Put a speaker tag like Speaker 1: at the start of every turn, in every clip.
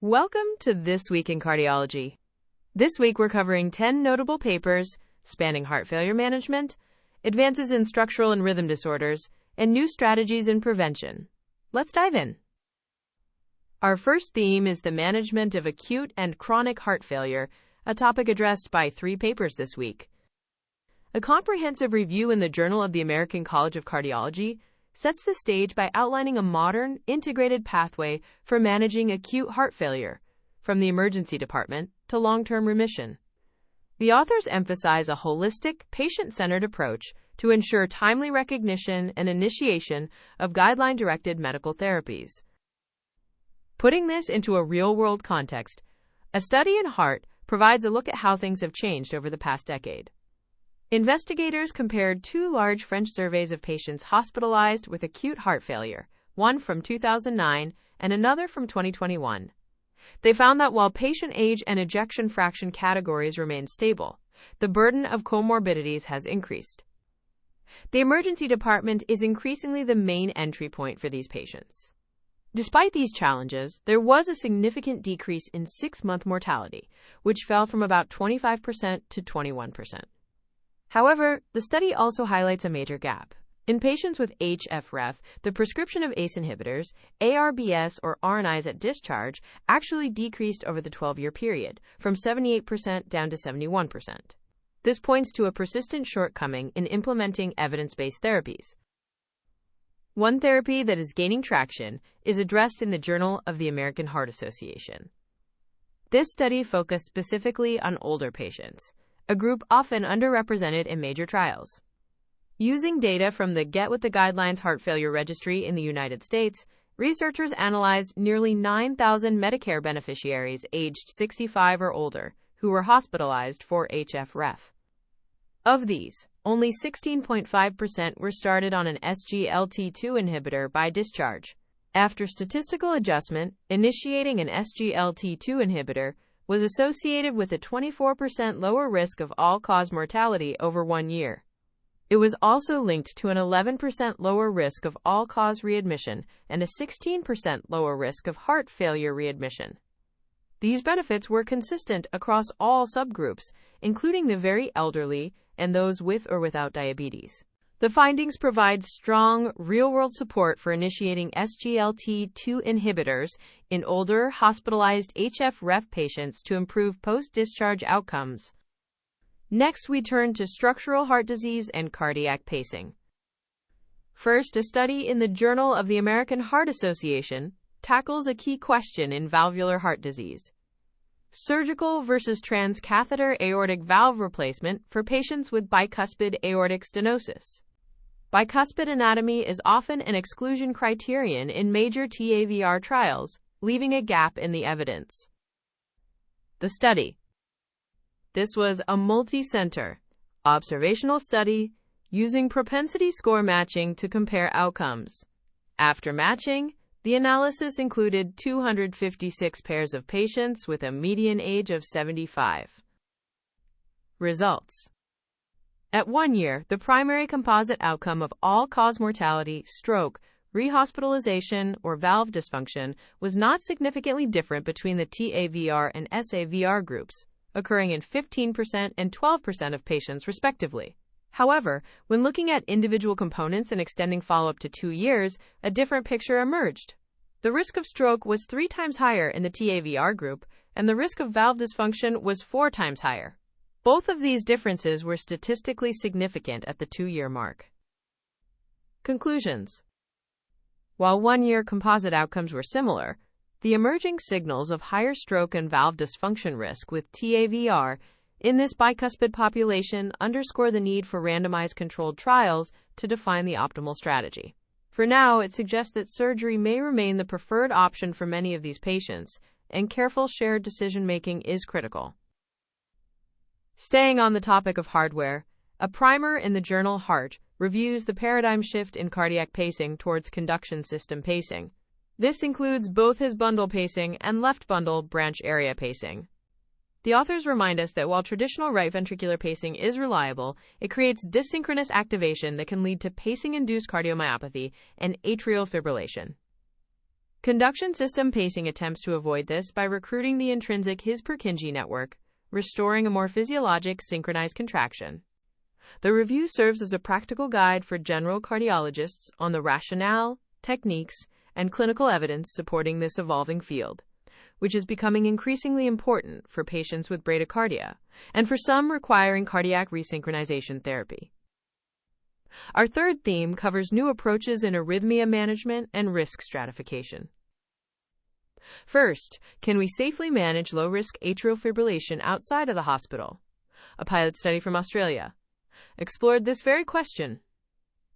Speaker 1: Welcome to This Week in Cardiology. This week we're covering 10 notable papers spanning heart failure management, advances in structural and rhythm disorders, and new strategies in prevention. Let's dive in. Our first theme is the management of acute and chronic heart failure, a topic addressed by 3 papers this week. A comprehensive review in the Journal of the American College of Cardiology sets the stage by outlining a modern, integrated pathway for managing acute heart failure, from the emergency department to long-term remission. The authors emphasize a holistic, patient-centered approach to ensure timely recognition and initiation of guideline-directed medical therapies. Putting this into a real-world context, a study in Heart provides a look at how things have changed over the past decade. Investigators compared 2 large French surveys of patients hospitalized with acute heart failure, one from 2009 and another from 2021. They found that while patient age and ejection fraction categories remain stable, the burden of comorbidities has increased. The emergency department is increasingly the main entry point for these patients. Despite these challenges, there was a significant decrease in 6-month mortality, which fell from about 25% to 21%. However, the study also highlights a major gap. In patients with HFrEF, the prescription of ACE inhibitors, ARBs or RNIs at discharge, actually decreased over the 12-year period, from 78% down to 71%. This points to a persistent shortcoming in implementing evidence-based therapies. One therapy that is gaining traction is addressed in the Journal of the American Heart Association. This study focused specifically on older patients, a group often underrepresented in major trials. Using data from the Get With the Guidelines Heart Failure Registry in the United States, researchers analyzed nearly 9,000 Medicare beneficiaries aged 65 or older who were hospitalized for HFrEF. Of these, only 16.5% were started on an SGLT2 inhibitor by discharge. After statistical adjustment, initiating an SGLT2 inhibitor was associated with a 24% lower risk of all-cause mortality over 1 year. It was also linked to an 11% lower risk of all-cause readmission and a 16% lower risk of heart failure readmission. These benefits were consistent across all subgroups, including the very elderly and those with or without diabetes. The findings provide strong, real-world support for initiating SGLT2 inhibitors in older, hospitalized HFrEF patients to improve post-discharge outcomes. Next, we turn to structural heart disease and cardiac pacing. First, a study in the Journal of the American Heart Association tackles a key question in valvular heart disease: surgical versus transcatheter aortic valve replacement for patients with bicuspid aortic stenosis. Bicuspid anatomy is often an exclusion criterion in major TAVR trials, leaving a gap in the evidence. The study. This was a multi-center, observational study using propensity score matching to compare outcomes. After matching, the analysis included 256 pairs of patients with a median age of 75. Results. At 1 year, the primary composite outcome of all-cause mortality, stroke, rehospitalization, or valve dysfunction was not significantly different between the TAVR and SAVR groups, occurring in 15% and 12% of patients respectively. However, when looking at individual components and extending follow-up to 2 years, a different picture emerged. The risk of stroke was 3 times higher in the TAVR group, and the risk of valve dysfunction was 4 times higher. Both of these differences were statistically significant at the 2-year mark. Conclusions. While 1-year composite outcomes were similar, the emerging signals of higher stroke and valve dysfunction risk with TAVR in this bicuspid population underscore the need for randomized controlled trials to define the optimal strategy. For now, it suggests that surgery may remain the preferred option for many of these patients, and careful shared decision-making is critical. Staying on the topic of hardware, a primer in the journal Heart reviews the paradigm shift in cardiac pacing towards conduction system pacing. This includes both his bundle pacing and left bundle branch area pacing. The authors remind us that while traditional right ventricular pacing is reliable, it creates dysynchronous activation that can lead to pacing-induced cardiomyopathy and atrial fibrillation. Conduction system pacing attempts to avoid this by recruiting the intrinsic His-Purkinje network, restoring a more physiologic synchronized contraction. The review serves as a practical guide for general cardiologists on the rationale, techniques, and clinical evidence supporting this evolving field, which is becoming increasingly important for patients with bradycardia and for some requiring cardiac resynchronization therapy. Our third theme covers new approaches in arrhythmia management and risk stratification. First, can we safely manage low-risk atrial fibrillation outside of the hospital? A pilot study from Australia explored this very question.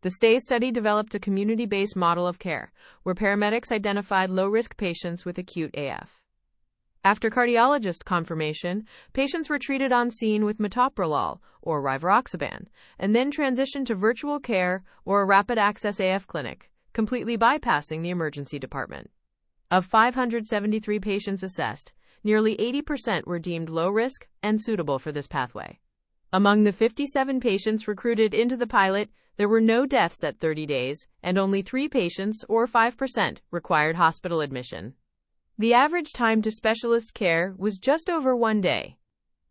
Speaker 1: The STAY study developed a community-based model of care where paramedics identified low-risk patients with acute AF. After cardiologist confirmation, patients were treated on scene with metoprolol or rivaroxaban and then transitioned to virtual care or a rapid access AF clinic, completely bypassing the emergency department. Of 573 patients assessed, nearly 80% were deemed low risk and suitable for this pathway. Among the 57 patients recruited into the pilot, there were no deaths at 30 days, and only 3 patients, or 5%, required hospital admission. The average time to specialist care was just over 1 day.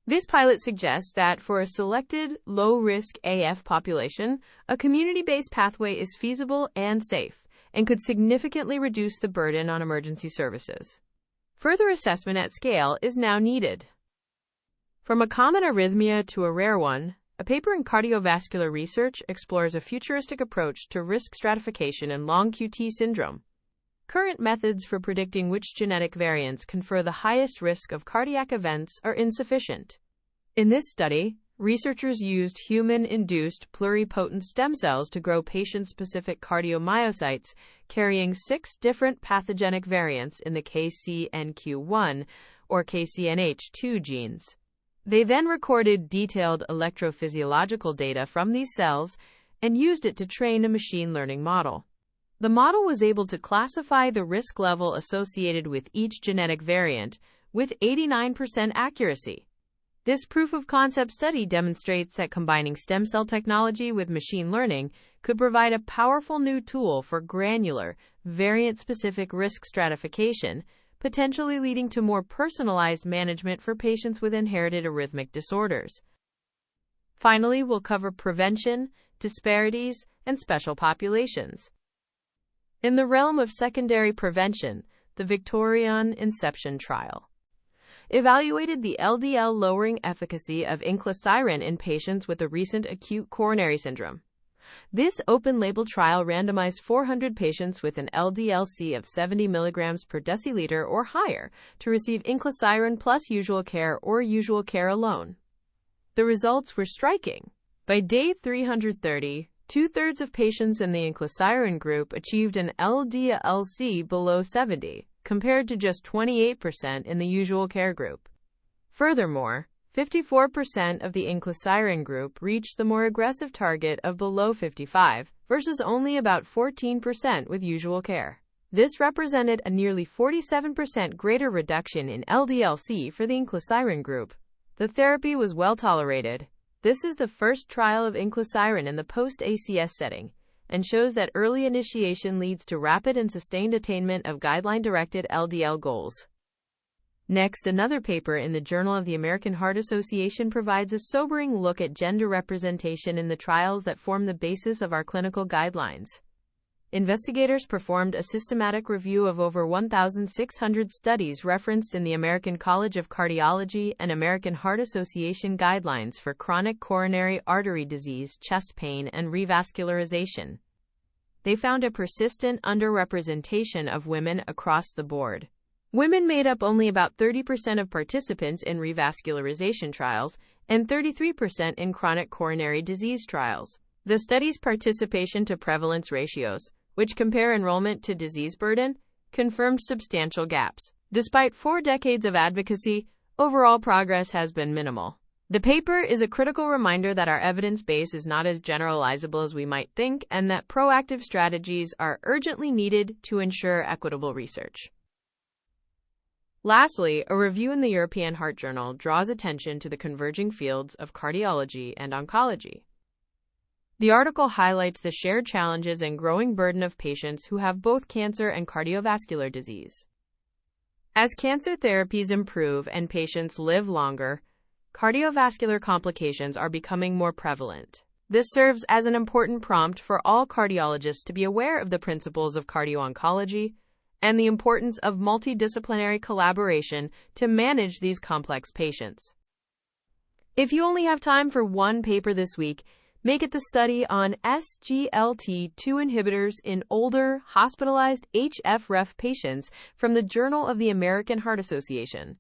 Speaker 1: This pilot suggests that for a selected low-risk AF population, a community-based pathway is feasible and safe, and could significantly reduce the burden on emergency services. Further assessment at scale is now needed. From a common arrhythmia to a rare one, a paper in Cardiovascular Research explores a futuristic approach to risk stratification in long QT syndrome. Current methods for predicting which genetic variants confer the highest risk of cardiac events are insufficient. In this study, researchers used human-induced pluripotent stem cells to grow patient-specific cardiomyocytes carrying 6 different pathogenic variants in the KCNQ1 or KCNH2 genes. They then recorded detailed electrophysiological data from these cells and used it to train a machine learning model. The model was able to classify the risk level associated with each genetic variant with 89% accuracy. This proof-of-concept study demonstrates that combining stem cell technology with machine learning could provide a powerful new tool for granular, variant-specific risk stratification, potentially leading to more personalized management for patients with inherited arrhythmic disorders. Finally, we'll cover prevention, disparities, and special populations. In the realm of secondary prevention, the Victorian Inception trial evaluated the LDL-lowering efficacy of inclisiran in patients with a recent acute coronary syndrome. This open-label trial randomized 400 patients with an LDL-C of 70 mg per deciliter or higher to receive inclisiran plus usual care or usual care alone. The results were striking. By day 330, 2/3 of patients in the inclisiran group achieved an LDL-C below 70, compared to just 28% in the usual care group. Furthermore, 54% of the inclisiran group reached the more aggressive target of below 55, versus only about 14% with usual care. This represented a nearly 47% greater reduction in LDL-C for the inclisiran group. The therapy was well tolerated. This is the first trial of inclisiran in the post-ACS setting, and shows that early initiation leads to rapid and sustained attainment of guideline-directed LDL goals. Next, another paper in the Journal of the American Heart Association provides a sobering look at gender representation in the trials that form the basis of our clinical guidelines. Investigators performed a systematic review of over 1,600 studies referenced in the American College of Cardiology and American Heart Association guidelines for chronic coronary artery disease, chest pain, and revascularization. They found a persistent underrepresentation of women across the board. Women made up only about 30% of participants in revascularization trials and 33% in chronic coronary disease trials. The study's participation to prevalence ratios, which compare enrollment to disease burden, confirmed substantial gaps. Despite 4 decades of advocacy, overall progress has been minimal. The paper is a critical reminder that our evidence base is not as generalizable as we might think, and that proactive strategies are urgently needed to ensure equitable research. Lastly, a review in the European Heart Journal draws attention to the converging fields of cardiology and oncology. The article highlights the shared challenges and growing burden of patients who have both cancer and cardiovascular disease. As cancer therapies improve and patients live longer, cardiovascular complications are becoming more prevalent. This serves as an important prompt for all cardiologists to be aware of the principles of cardio-oncology and the importance of multidisciplinary collaboration to manage these complex patients. If you only have time for one paper this week, make it the study on SGLT2 inhibitors in older, hospitalized HFrEF patients from the Journal of the American Heart Association.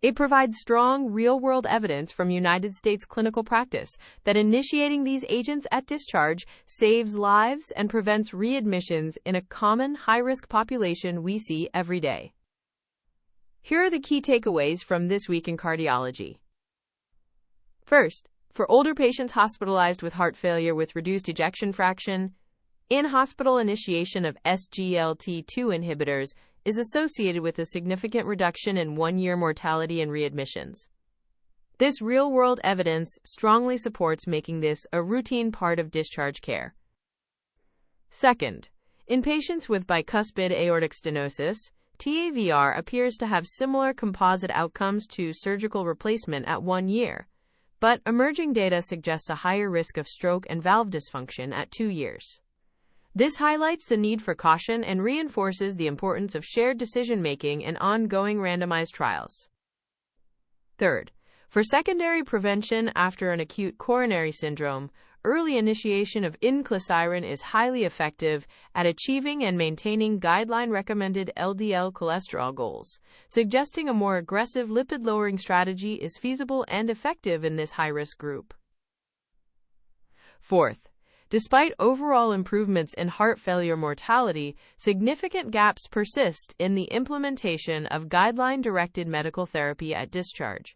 Speaker 1: It provides strong, real-world evidence from United States clinical practice that initiating these agents at discharge saves lives and prevents readmissions in a common high-risk population we see every day. Here are the key takeaways from This Week in Cardiology. First, for older patients hospitalized with heart failure with reduced ejection fraction, in-hospital initiation of SGLT2 inhibitors is associated with a significant reduction in one-year mortality and readmissions. This real-world evidence strongly supports making this a routine part of discharge care. Second, in patients with bicuspid aortic stenosis, TAVR appears to have similar composite outcomes to surgical replacement at 1 year, but emerging data suggests a higher risk of stroke and valve dysfunction at 2 years. This highlights the need for caution and reinforces the importance of shared decision-making in ongoing randomized trials. Third, for secondary prevention after an acute coronary syndrome, early initiation of inclisiran is highly effective at achieving and maintaining guideline-recommended LDL cholesterol goals, suggesting a more aggressive lipid-lowering strategy is feasible and effective in this high-risk group. Fourth, despite overall improvements in heart failure mortality, significant gaps persist in the implementation of guideline-directed medical therapy at discharge.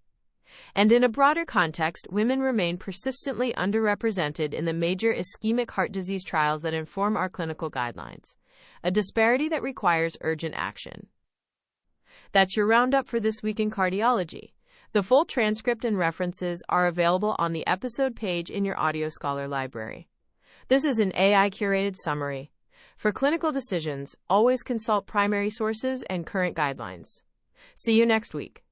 Speaker 1: And in a broader context, women remain persistently underrepresented in the major ischemic heart disease trials that inform our clinical guidelines, a disparity that requires urgent action. That's your roundup for This Week in Cardiology. The full transcript and references are available on the episode page in your Audio Scholar library. This is an AI-curated summary. For clinical decisions, always consult primary sources and current guidelines. See you next week.